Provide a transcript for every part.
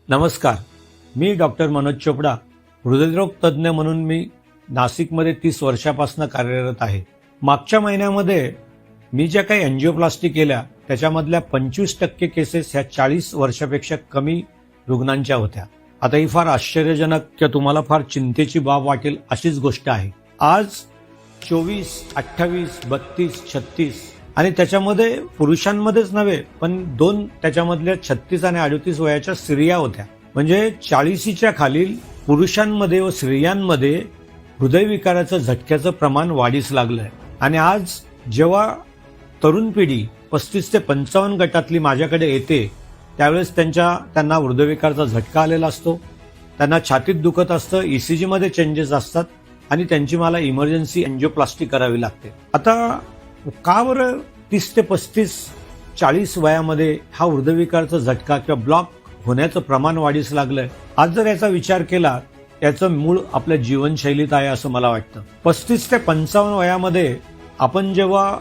नमस्कार, मी डॉक्टर मनोज चोपडा, हृदयरोग तज्ज्ञ म्हणून मी नाशिकमध्ये 30 वर्षापासून कार्यरत आहे. मागच्या महिन्यामध्ये मी ज्या काही एंजिओप्लास्टी केल्या त्याच्यामधल्या 25% केसेस ह्या 40 वर्षापेक्षा कमी रुग्णांच्या होत्या. आता ही फार आश्चर्यजनक किंवा तुम्हाला फार चिंतेची बाब वाटेल अशीच गोष्ट आहे. आज 24, 28, 32, 36 आणि त्याच्यामध्ये पुरुषांमध्येच नव्हे पण 2 त्याच्यामधल्या 36 आणि 38 वयाच्या स्त्रिया होत्या. म्हणजे 40च्या खालील पुरुषांमध्ये व स्त्रियांमध्ये हृदयविकाराचं झटक्याचं प्रमाण वाढीस लागलंय. आणि आज जेव्हा तरुण पिढी 35 ते 55 गटातली माझ्याकडे येते त्यावेळेस त्यांना हृदयविकाराचा झटका आलेला असतो, त्यांना छातीत दुखत असतं, ECG मध्ये चेंजेस असतात आणि त्यांची मला इमर्जन्सी एंजिओप्लास्टी करावी लागते. आता का बरं 30 ते 35, 40 वयामध्ये हा हृदयविकाराचा झटका किंवा ब्लॉक होण्याचं प्रमाण वाढीस लागलंय? आज जर याचा विचार केला याचं मूळ आपल्या जीवनशैलीत आहे असं मला वाटतं. 35 ते 55 वयामध्ये आपण जेव्हा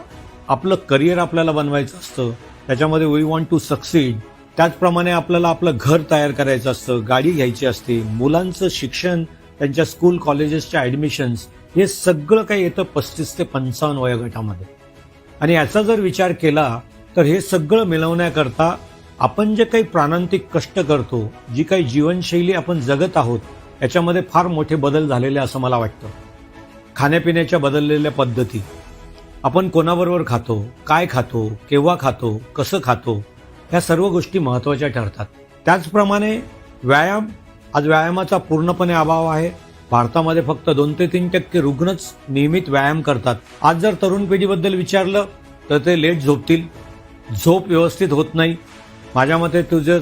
आपलं करिअर आपल्याला बनवायचं असतं, त्याच्यामध्ये वी वॉन्ट टू सक्सीड, त्याचप्रमाणे आपल्याला आपलं घर तयार करायचं असतं, गाडी घ्यायची असते, मुलांचं शिक्षण, त्यांच्या स्कूल कॉलेजेसच्या ऍडमिशन्स, हे सगळं काही येतं 35 ते 55 वयोगटामध्ये. आणि याचा जर विचार केला तर हे सगळं मिळवण्याकरता आपण जे काही प्राणांतिक कष्ट करतो, जी काही जीवनशैली आपण जगत आहोत, याच्यामध्ये फार मोठे बदल झालेले असं मला वाटतं. खाण्यापिण्याच्या बदललेल्या पद्धती, आपण कोणाबरोबर खातो, काय खातो, केव्हा खातो, कसं खातो, ह्या सर्व गोष्टी महत्वाच्या ठरतात. त्याचप्रमाणे व्यायाम, आज व्यायामाचा पूर्णपणे अभाव आहे. भारतामध्ये फक्त 2 ते 3% रुग्णच नियमित व्यायाम करतात. आज जर तरुण पिढीबद्दल विचारलं तर ते लेट झोपतील, झोप व्यवस्थित होत नाही. माझ्या मते तुझे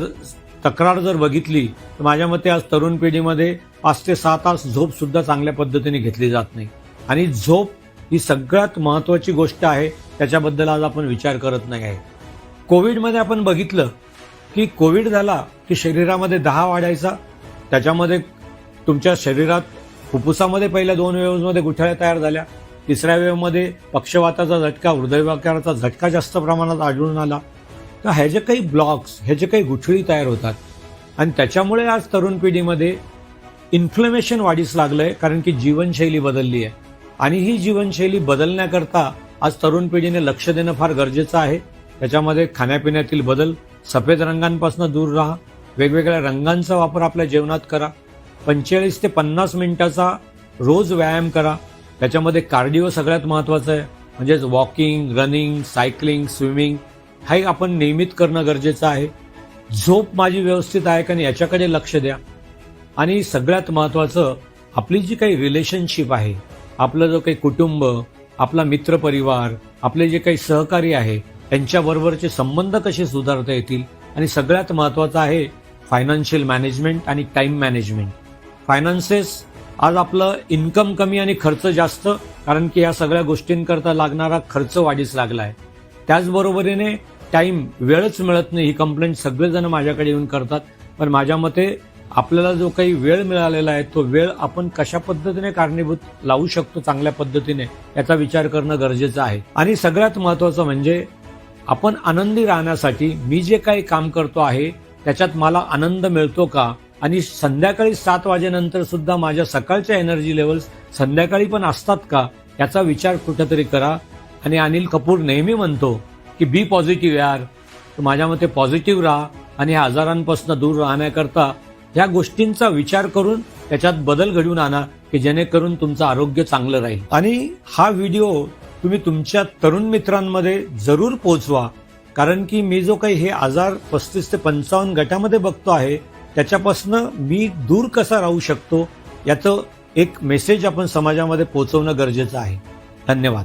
तक्रार जर बघितली तर माझ्या मते आज तरुण पिढीमध्ये 5 ते 6 तास झोप सुद्धा चांगल्या पद्धतीने घेतली जात नाही. आणि झोप ही सगळ्यात महत्वाची गोष्ट आहे, त्याच्याबद्दल आज आपण विचार करत नाही आहे. कोविडमध्ये आपण बघितलं की कोविड झाला की शरीरामध्ये 10 वाढायचा, त्याच्यामध्ये तुमच्या शरीरात फुफ्फुसामध्ये पहिल्या 2 वेव्हमध्ये गुठळ्या तयार झाल्या, 3ऱ्या वेव्हमध्ये पक्षवाताचा झटका, हृदयविकाराचा झटका जास्त प्रमाणात आढळून आला. तर हे जे काही ब्लॉक्स, हे जे काही गुठळी तयार होतात आणि त्याच्यामुळे आज तरुण पिढीमध्ये इन्फ्लेमेशन वाढीस लागलंय, कारण की जीवनशैली बदलली आहे. आणि ही जीवनशैली बदलण्याकरता आज तरुण पिढीने लक्ष देणं फार गरजेचं आहे. त्याच्यामध्ये खाण्यापिण्यातील बदल, सफेद रंगांपासून दूर राहा, वेगवेगळ्या रंगांचा वापर आपल्या जेवणात करा, 45 ते 50 मिनिटाचा रोज व्यायाम करा. त्याच्यामध्ये कार्डिओ सगळ्यात महत्वाचं आहे, म्हणजेच वॉकिंग, रनिंग, सायकलिंग, स्विमिंग हे आपण नियमित करणं गरजेचं आहे. झोप माझी व्यवस्थित आहे का नाही याच्याकडे लक्ष द्या. आणि सगळ्यात महत्वाचं, आपली जी काही रिलेशनशिप आहे, आपलं जो काही कुटुंब, आपला मित्रपरिवार, आपले जे काही सहकारी आहे, त्यांच्याबरोबरचे संबंध कसे सुधारता येतील. आणि सगळ्यात महत्वाचं आहे फायनान्शियल मॅनेजमेंट आणि टाइम मॅनेजमेंट. फायनान्सेस, आज आपलं इन्कम कमी आणि खर्च जास्त, कारण की या सगळ्या गोष्टींकरता लागणारा खर्च वाढीस लागला आहे. त्याचबरोबरीने टाइम, वेळच मिळत नाही, ही कंप्लेंट सगळेजण माझ्याकडे येऊन करतात. पण माझ्या मते आपल्याला जो काही वेळ मिळालेला आहे तो वेळ आपण कशा पद्धतीने कारणीभूत लावू शकतो चांगल्या पद्धतीने, याचा विचार करणं गरजेचं आहे. आणि सगळ्यात महत्वाचं म्हणजे आपण आनंदी राहण्यासाठी मी जे काही काम करतो आहे त्याच्यात मला आनंद मिळतो का, आणि संध्याकाळी 7 वाजेनंतर सुद्धा माझ्या सकाळच्या एनर्जी लेवल्स संध्याकाळी पण असतात का, याचा विचार कुठेतरी करा. आणि अनिल कपूर नेहमी म्हणतो की बी पॉझिटिव्ह यार. तर माझ्या मते पॉझिटिव्ह राहा आणि ह्या आजारांपासून दूर राहण्याकरता ह्या गोष्टींचा विचार करून त्याच्यात बदल घडवून आणा की जेणेकरून तुमचं आरोग्य चांगलं राहील. आणि हा व्हिडिओ तुम्ही तुमच्या तरुण मित्रांमध्ये जरूर पोहोचवा, कारण की मी जो काही हे आजार 35 ते 55 गटामध्ये बघतो आहे त्याच्यापासून मी दूर कसा राहू शकतो याचं एक मेसेज आपण समाजामध्ये पोहोचवणं गरजेचं आहे. धन्यवाद.